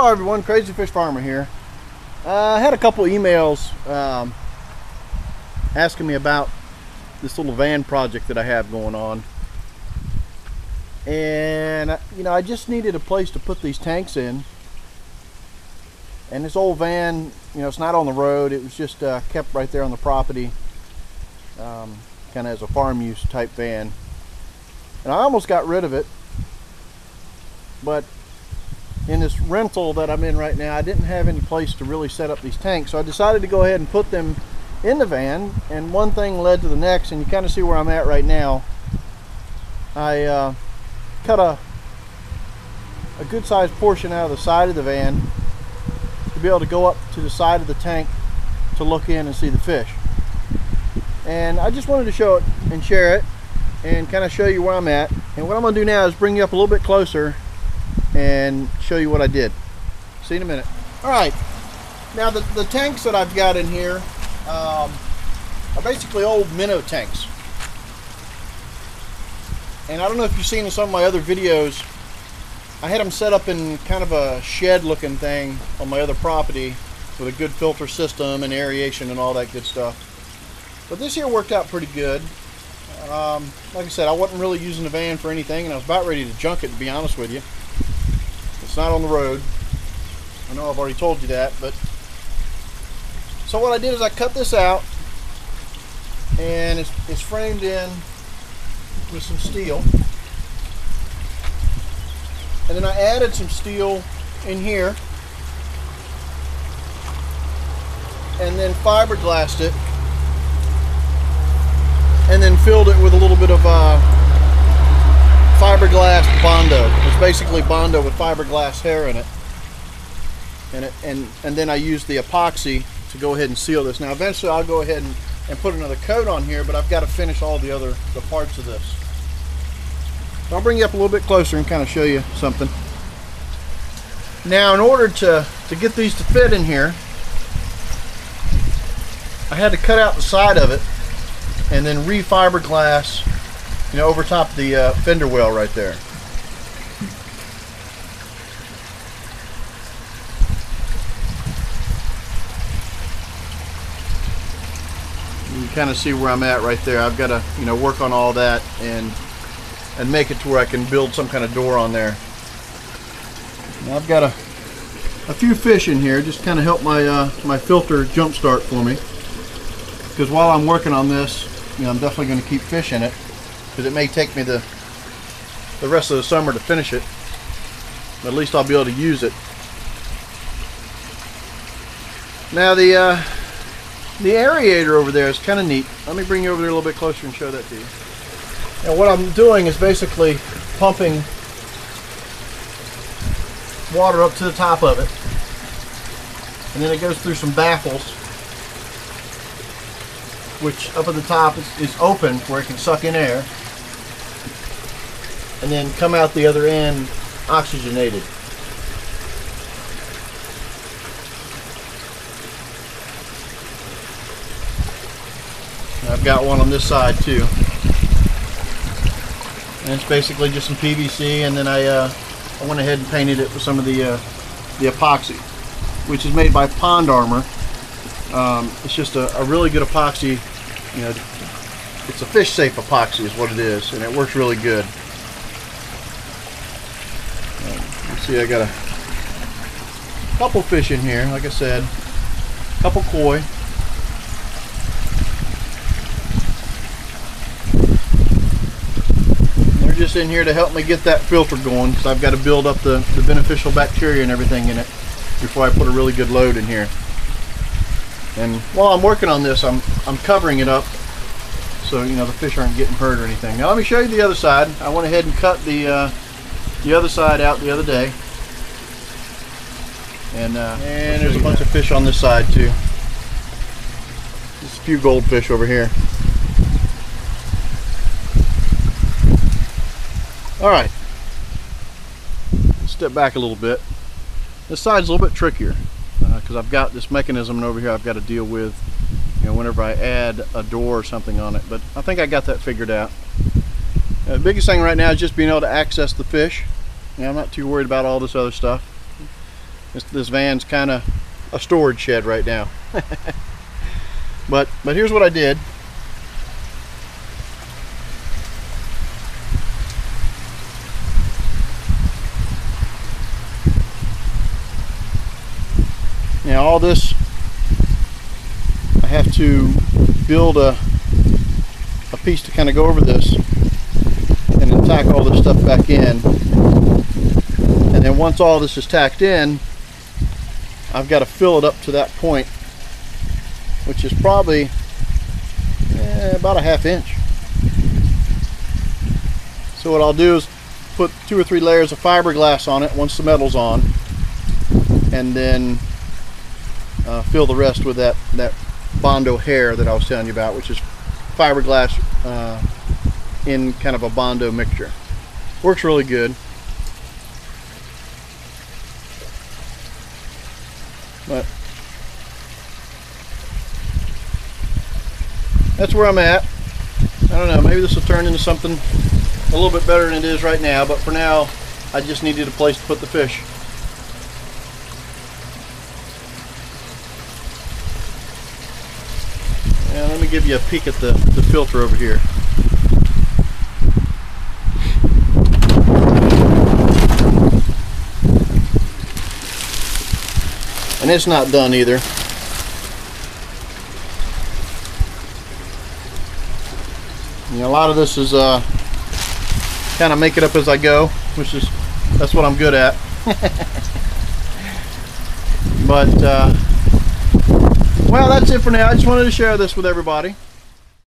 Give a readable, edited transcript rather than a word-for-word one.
Hello everyone, Crazy Fish Farmer here. I had a couple emails asking me about this little van project that I have going on, and I just needed a place to put these tanks in. And this old van, it's not on the road. It was just kept right there on the property, kind of as a farm use type van. And I almost got rid of it, but in this rental that I'm in right now, I didn't have any place to really set up these tanks, so I decided to go ahead and put them in the van, and one thing led to the next, and you kind of see where I'm at right now. I cut a good sized portion out of the side of the van to be able to go up to the side of the tank to look in and see the fish. And I just wanted to show it and share it and kind of show you where I'm at. And what I'm going to do now is bring you up a little bit closer and show you what I did. See you in a minute. Alright, now the tanks that I've got in here are basically old minnow tanks. And I don't know if you've seen in some of my other videos, I had them set up in kind of a shed looking thing on my other property with a good filter system and aeration and all that good stuff. But this here worked out pretty good. Like I said, I wasn't really using the van for anything, and I was about ready to junk it, to be honest with you. It's not on the road. I know I've already told you that, but so what I did is I cut this out, and it's framed in with some steel, and then I added some steel in here, and then fiberglassed it, and then filled it with a little bit of fiberglass Bondo. It's basically Bondo with fiberglass hair in it. And then I used the epoxy to go ahead and seal this. Now eventually I'll go ahead and put another coat on here, but I've got to finish all the parts of this. So I'll bring you up a little bit closer and kind of show you something. Now in order to get these to fit in here, I had to cut out the side of it and then re-fiberglass, over top the fender well right there. You can kind of see where I'm at right there. I've got to, work on all that and make it to where I can build some kind of door on there. Now I've got a few fish in here, just kind of help my filter jump start for me. Because while I'm working on this, I'm definitely going to keep fish in it, because it may take me the rest of the summer to finish it, but at least I'll be able to use it. Now the aerator over there is kind of neat. Let me bring you over there a little bit closer and show that to you. Now what I'm doing is basically pumping water up to the top of it, and then it goes through some baffles, which up at the top is open where it can suck in air and then come out the other end oxygenated. And I've got one on this side too, and it's basically just some PVC, and then I went ahead and painted it with some of the epoxy, which is made by Pond Armor. It's just a really good epoxy. It's a fish safe epoxy is what it is, and it works really good. You see, I got a couple fish in here, like I said, a couple koi. They're just in here to help me get that filter going, because I've got to build up the beneficial bacteria and everything in it before I put a really good load in here. And while I'm working on this, I'm covering it up so the fish aren't getting hurt or anything. Now let me show you the other side. I went ahead and cut the other side out the other day, and there's a bunch of fish on this side too. There's a few goldfish over here. All right, let's step back a little bit. This side's a little bit trickier, because I've got this mechanism over here I've got to deal with, whenever I add a door or something on it. But I think I got that figured out. The biggest thing right now is just being able to access the fish. I'm not too worried about all this other stuff. This van's kind of a storage shed right now. But here's what I did. Now all this, I have to build a piece to kind of go over this and then tack all this stuff back in. And then once all this is tacked in, I've got to fill it up to that point, which is probably about a ½ inch. So what I'll do is put 2 or 3 layers of fiberglass on it once the metal's on, and then fill the rest with that Bondo hair that I was telling you about, which is fiberglass in kind of a Bondo mixture. Works really good. But that's where I'm at. I don't know, maybe this will turn into something a little bit better than it is right now, but for now I just needed a place to put the fish. And let me give you a peek at the filter over here. And it's not done either. You know, a lot of this is kind of make it up as I go, that's what I'm good at. But well, that's it for now. I just wanted to share this with everybody.